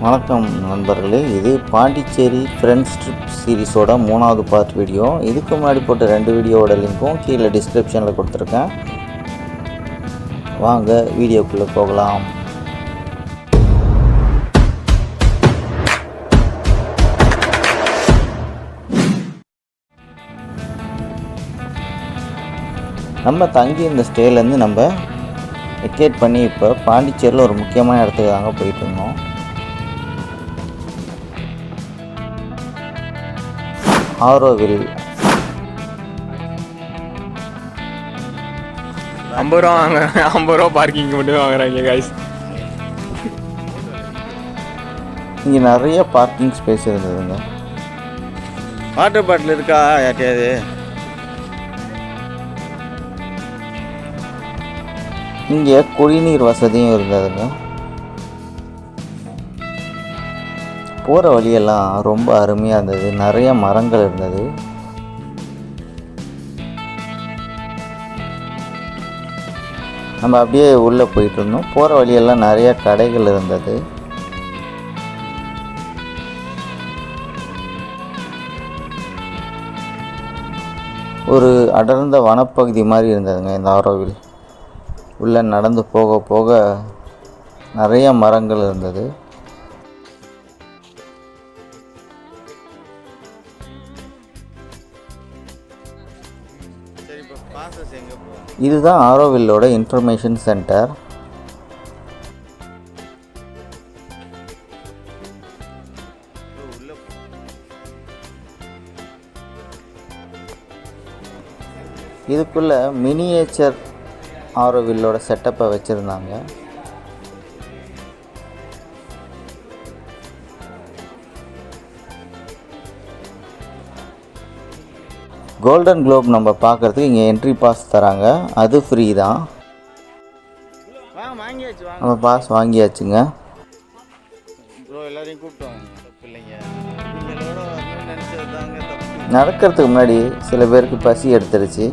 வணக்கம் நண்பர்களே, இது பாண்டிச்சேரி ஃப்ரெண்ட்ஸ் ட்ரிப் சீரிஸோட 3வது பார்ட் வீடியோ. இதுக்கு முன்னாடி போட்ட 2 வீடியோவோட லிங்க்கும் கீழே டிஸ்கிரிப்ஷனில் கொடுத்துருக்கேன். வாங்க வீடியோக்குள்ளே போகலாம். நம்ம தங்கி இந்த ஸ்டேலேருந்து நம்ம வெக்கேட் பண்ணி இப்போ பாண்டிச்சேரியில் ஒரு முக்கியமான இடத்துக்கு தாங்க போயிட்டு இருந்தோம். ஆரோவில் 50 ரூபா வாங்க, 50 ரூபா பார்க்கிங் மட்டும் வாங்குறாங்க கைஸ். இங்கே நிறைய பார்க்கிங் ஸ்பேஸ் இருந்ததுங்க. வாட்டர் பாட்டில் இருக்கா யார்ட்டையாவது? இங்கே குடிநீர் வசதியும் இருந்ததுங்க. போகிற வழியெல்லாம் ரொம்ப அருமையாக இருந்தது. நிறைய மரங்கள் இருந்தது. நம்ம அப்படியே உள்ளே போயிட்டு இருந்தோம். போகிற வழியெல்லாம் நிறைய கடைகள் இருந்தது. ஒரு அடர்ந்த வனப்பகுதி மாதிரி இருந்ததுங்க இந்த ஆரோவில். உள்ளே நடந்து போக போக நிறைய மரங்கள் இருந்தது. இதுதான் ஆரோவில்லோட இன்ஃபர்மேஷன் சென்டர். இதுக்குள்ள மினியேச்சர் ஆரோவில்லோட செட்டப்பை வச்சுருந்தாங்க. கோல்டன் குளோப் நம்ம பார்க்குறதுக்கு இங்கே என்ட்ரி பாஸ் தராங்க. அது ஃப்ரீ தான். நம்ம பாஸ் வாங்கியாச்சுங்க. நடக்கிறதுக்கு முன்னாடி சில பேருக்கு பசி எடுத்துருச்சு.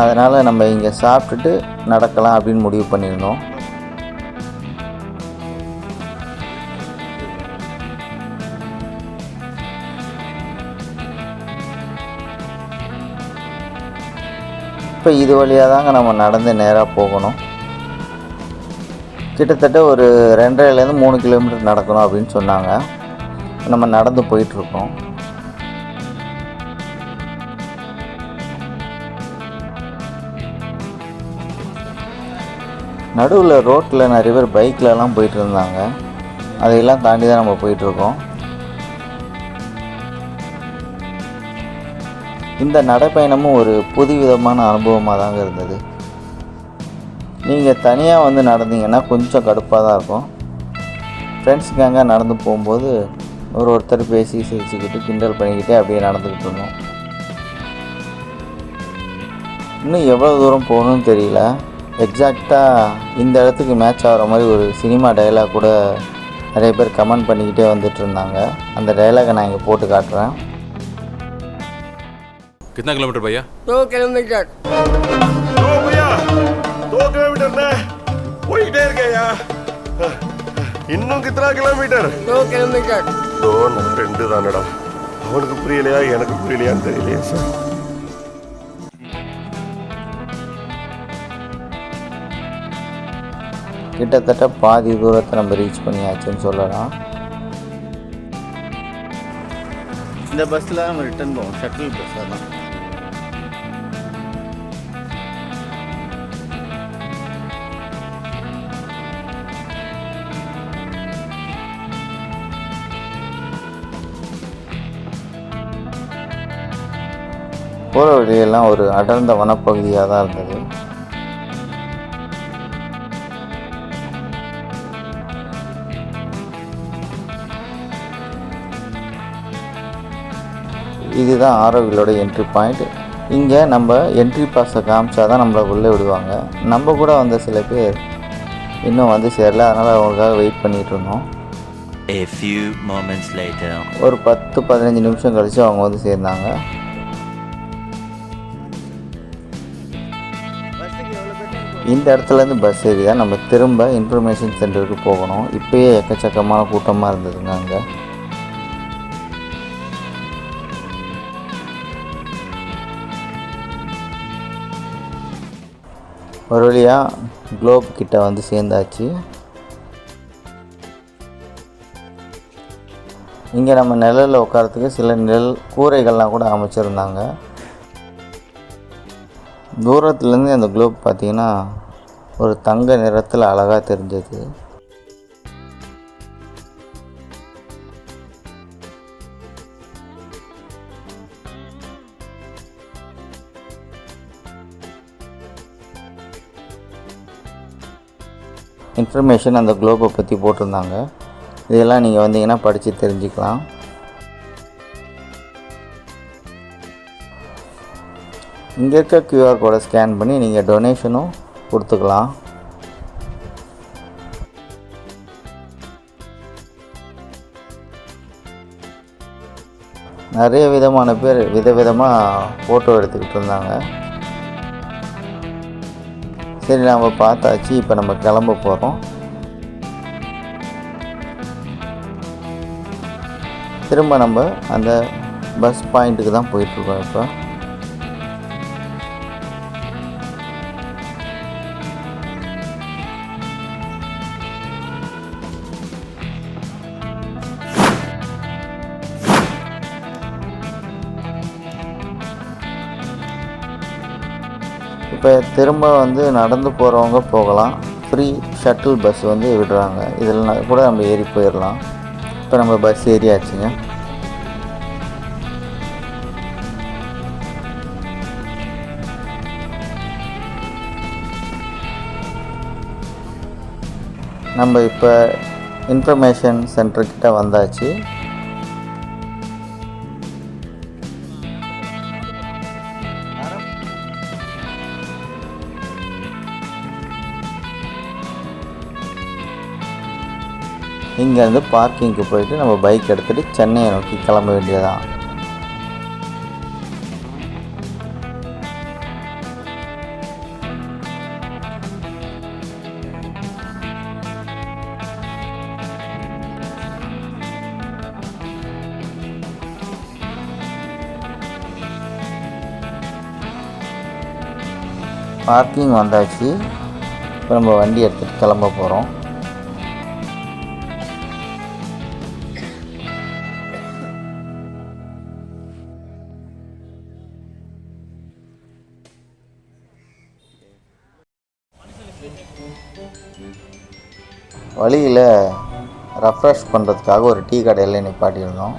அதனால் நம்ம இங்கே சாப்பிட்டுட்டு நடக்கலாம் அப்படின்னு முடிவு பண்ணியிருந்தோம். இப்போ இது வழியாக தாங்க நம்ம நடந்து நேராக போகணும். கிட்டத்தட்ட ஒரு 2.5 3 கிலோமீட்டர் நடக்கணும் அப்படின்னு சொன்னாங்க. நம்ம நடந்து போயிட்டுருக்கோம். நடுவில் ரோட்டில் நிறைய பேர் பைக்லலாம் போயிட்டு இருந்தாங்க. அதையெல்லாம் தாண்டி தான் நம்ம போயிட்டுருக்கோம். இந்த நடைப்பயணமும் ஒரு புதுவிதமான அனுபவமாக தாங்க இருந்தது. நீங்கள் தனியாக வந்து நடந்தீங்கன்னா கொஞ்சம் கடுப்பாக தான் இருக்கும். ஃப்ரெண்ட்ஸுக்காங்க நடந்து போகும்போது ஒருத்தர் பேசி சிரிச்சுக்கிட்டு கிண்டல் பண்ணிக்கிட்டே அப்படியே நடந்துக்கிட்டு இருந்தோம். இன்னும் எவ்வளோ தூரம் போகணும்னு தெரியல. எக்ஸாக்டாக இந்த இடத்துக்கு மேட்ச் ஆகிற மாதிரி ஒரு சினிமா டைலாக் கூட நிறைய பேர் கமெண்ட் பண்ணிக்கிட்டே வந்துட்டு இருந்தாங்க. அந்த டைலாகை நான் இங்கே போட்டு காட்டுறேன். कितना किलोमीटर भैया? 2 किलोमीटर। 2 भैया 2 किलोमीटर ना போயிட்டே இருக்கேயா. இன்னும் कितना किलोमीटर? 2 किलोमीटर। 2 தானடா. அவனுக்கு புரியலையா எனக்கு புரியலையான்னு தெரியலையே சார். கிட்டத்தட்ட பாதி தூரத்தை நம்ம ரீச் பண்ணியாச்சுன்னு சொல்லலாம். இந்த பஸ்ஸில் நம்ம ரிட்டர்ன் போவோம். ஷட்டில் பஸ்ஸாக தான். போகிற வழியெல்லாம் ஒரு அடர்ந்த வனப்பகுதியாக தான் இருந்தது. இதுதான் ஆரோவிலோட என்ட்ரி பாயிண்ட். இங்கே நம்ம என்ட்ரி பாஸை காமிச்சா தான் நம்மளை உள்ளே விடுவாங்க. நம்ம கூட வந்த சில பேர் இன்னும் வந்து சேரல. அதனால் அவங்களுக்காக வெயிட் பண்ணிகிட்டு இருந்தோம். ஒரு 10-15 நிமிஷம் கழித்து அவங்க வந்து சேர்ந்தாங்க. பஸ்ஸுக்கு எவ்வளோ பேர் இந்த இடத்துலேருந்து பஸ் ஏறி தான் நம்ம திரும்ப இன்ஃபர்மேஷன் சென்டருக்கு போகணும். இப்போயே எக்கச்சக்கமான கூட்டமாக இருந்ததுங்க அங்கே. ஒரு வழியாக குளோப் கிட்ட வந்து சேர்ந்தாச்சு. இங்கே நம்ம நிழலில் உட்காரத்துக்கு சில நிழல் கூரைகள்லாம் கூட அமைச்சிருந்தாங்க. தூரத்துலேருந்து அந்த குளோப் பார்த்திங்கன்னா ஒரு தங்க நிறத்தில் அழகாக தெரிஞ்சது. இன்ஃபர்மேஷன் அந்த குளோப்பை பற்றி போட்டிருந்தாங்க. இதெல்லாம் நீங்கள் வந்தீங்கன்னா படித்து தெரிஞ்சுக்கலாம். இங்கே இருக்க QR கோடை ஸ்கேன் பண்ணி நீங்கள் டொனேஷனும் கொடுத்துக்கலாம். நிறைய விதமான பேர் விதவிதமாக ஃபோட்டோ எடுத்துக்கிட்டு இருந்தாங்க. சரி, நம்ம பார்த்தாச்சு. இப்போ நம்ம கிளம்ப போகிறோம். திரும்ப நம்ம அந்த பஸ் பாயிண்ட்டுக்கு தான் போயிட்டுருக்கோம். இப்போ திரும்ப வந்து நடந்து போகிறவங்க போகலாம். ஃப்ரீ ஷட்டில் பஸ் வந்து விடுறாங்க. இதில் கூட நம்ம ஏறி போயிடலாம். இப்போ நம்ம பஸ் ஏறியாச்சுங்க. நம்ம இப்போ இன்ஃபர்மேஷன் சென்டர்கிட்ட வந்தாச்சு. இங்கேருந்து பார்க்கிங்க்கு போயிட்டு நம்ம பைக் எடுத்துகிட்டு சென்னையை நோக்கி கிளம்ப வேண்டியதான். பார்க்கிங் வந்தாச்சு. இப்போ நம்ம வண்டி எடுத்துகிட்டு கிளம்ப போகிறோம். வழியில் ரெஃப்ரெஷ் பண்ணுறதுக்காக ஒரு டீ கடையில் நிப்பாட்டியிருந்தோம்.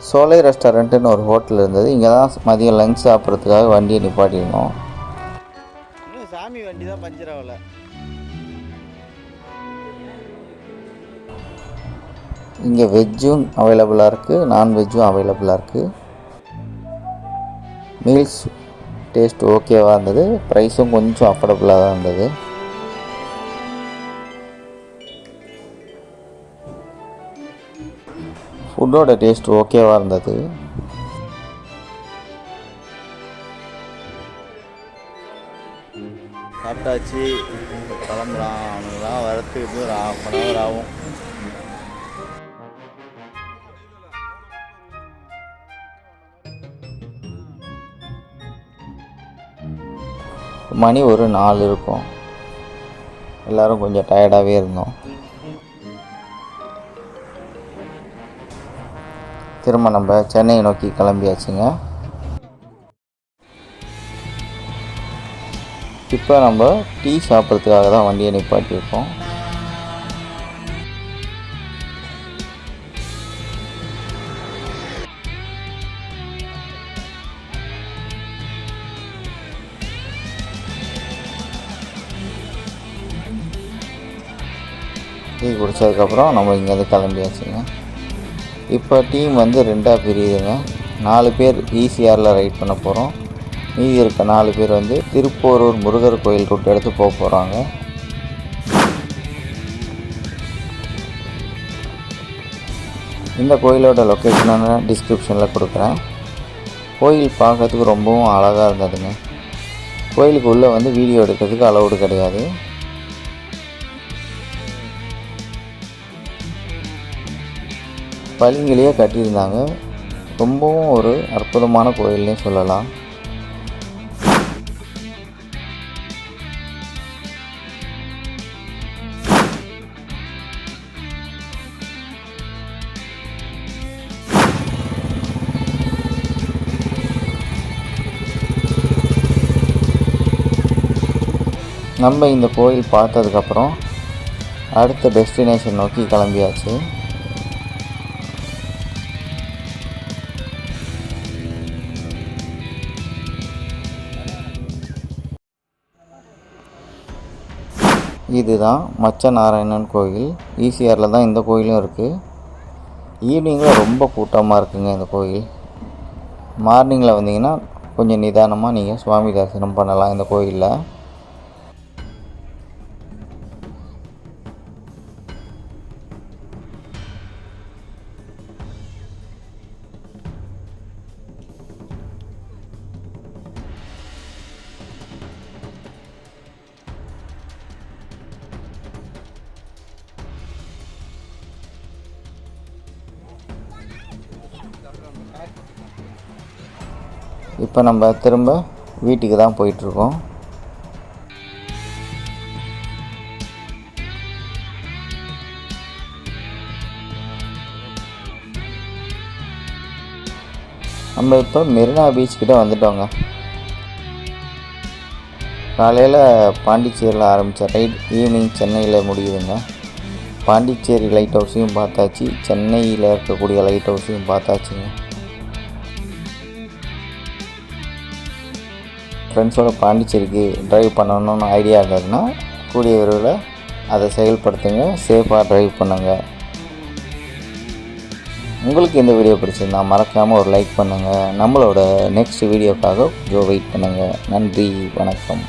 சோலை ரெஸ்டாரண்ட்டுன்னு ஒரு ஹோட்டல் இருந்தது. இங்கே தான் மதியம் லஞ்ச் சாப்பிட்றதுக்காக வண்டியை நிப்பாட்டியிருந்தோம். இன்னும் சாமி வண்டி தான் பஞ்சர் ஆகலை. இங்கே வெஜ்ஜும் அவைலபிளாக இருக்குது, நான்வெஜ்ஜும் அவைலபிளாக இருக்குது. மீல்ஸ் டேஸ்ட் ஓகேவாக இருந்தது. ப்ரைஸும் கொஞ்சம் அஃபோர்டபுளாக தான் இருந்தது. ஃபுட்டோட டேஸ்ட் ஓகேவாக இருந்தது. சாப்பிட்டாச்சு, கிளம்பலாம். அவனுங்களாம் வரத்துக்கு ஒரு 1/2 மணி நேரம் ஆகும். மணி ஒரு 4 இருக்கும். எல்லோரும் கொஞ்சம் டயர்டாகவே இருந்தோம். திரும்ப நம்ம சென்னையை நோக்கி கிளம்பியாச்சுங்க. இப்போ நம்ம டீ சாப்பிட்றதுக்காக தான் வண்டியை நிப்பாட்டியிருக்கோம். டீ குடித்ததுக்கப்புறம் நம்ம இங்கேருந்து கிளம்பியாச்சுங்க. இப்போ டீம் வந்து 2ஆக பிரியுதுங்க. 4 பேர் ஈசிஆரில் ரைட் பண்ண போகிறோம். மீதி இருக்க 4 பேர் வந்து திருப்போரூர் முருகர் கோயில் ரூட் எடுத்து போக போகிறாங்க. இந்த கோயிலோட லொக்கேஷனை நான் டிஸ்கிரிப்ஷனில் கொடுக்குறேன். கோயில் பார்க்கறதுக்கு ரொம்பவும் அழகாக இருந்ததுங்க. கோயிலுக்கு உள்ளே வந்து வீடியோ எடுக்கிறதுக்கு அலௌடு கிடையாது. பளிங்கிலேயே கட்டியிருந்தாங்க. ரொம்பவும் ஒரு அற்புதமான கோயில்னே சொல்லலாம். நம்ம இந்த கோயில் பார்த்ததுக்கப்புறம் அடுத்த டெஸ்டினேஷன் நோக்கி கிளம்பியாச்சு. இதுதான் மச்சநாராயணன் கோயில். ஈசிஆரில் தான் இந்த கோயிலும் இருக்குது. ஈவினிங்கில் ரொம்ப கூட்டமாக இருக்குங்க இந்த கோயில். மார்னிங்கில் வந்தீங்கன்னா கொஞ்சம் நிதானமாக நீங்கள் சுவாமி தரிசனம் பண்ணலாம் இந்த கோயிலில். இப்போ நம்ம திரும்ப வீட்டுக்கு தான் போயிட்டுருக்கோம். நம்ம இப்போ மெரினா பீச் கிட்ட வந்துட்டோங்க. காலையில் பாண்டிச்சேரியில் ஆரம்பித்த ரைட் ஈவினிங் சென்னையில் முடியுதுங்க. பாண்டிச்சேரி லைட் ஹவுஸையும் பார்த்தாச்சு, சென்னையில் இருக்கக்கூடிய லைட் ஹவுஸையும் பார்த்தாச்சுங்க. ஃப்ரெண்ட்ஸோட பாண்டிச்சேரிக்கு ட்ரைவ் பண்ணணும்னு ஐடியா இருந்ததுன்னா கூடிய விரைவில் அதை செயல்படுத்துங்க. சேஃபாக ட்ரைவ் பண்ணுங்கள். உங்களுக்கு இந்த வீடியோ பிடிச்சிருந்தா மறக்காமல் ஒரு லைக் பண்ணுங்கள். நம்மளோட நெக்ஸ்ட் வீடியோக்காக கொஞ்சம் வெயிட் பண்ணுங்கள். நன்றி, வணக்கம்.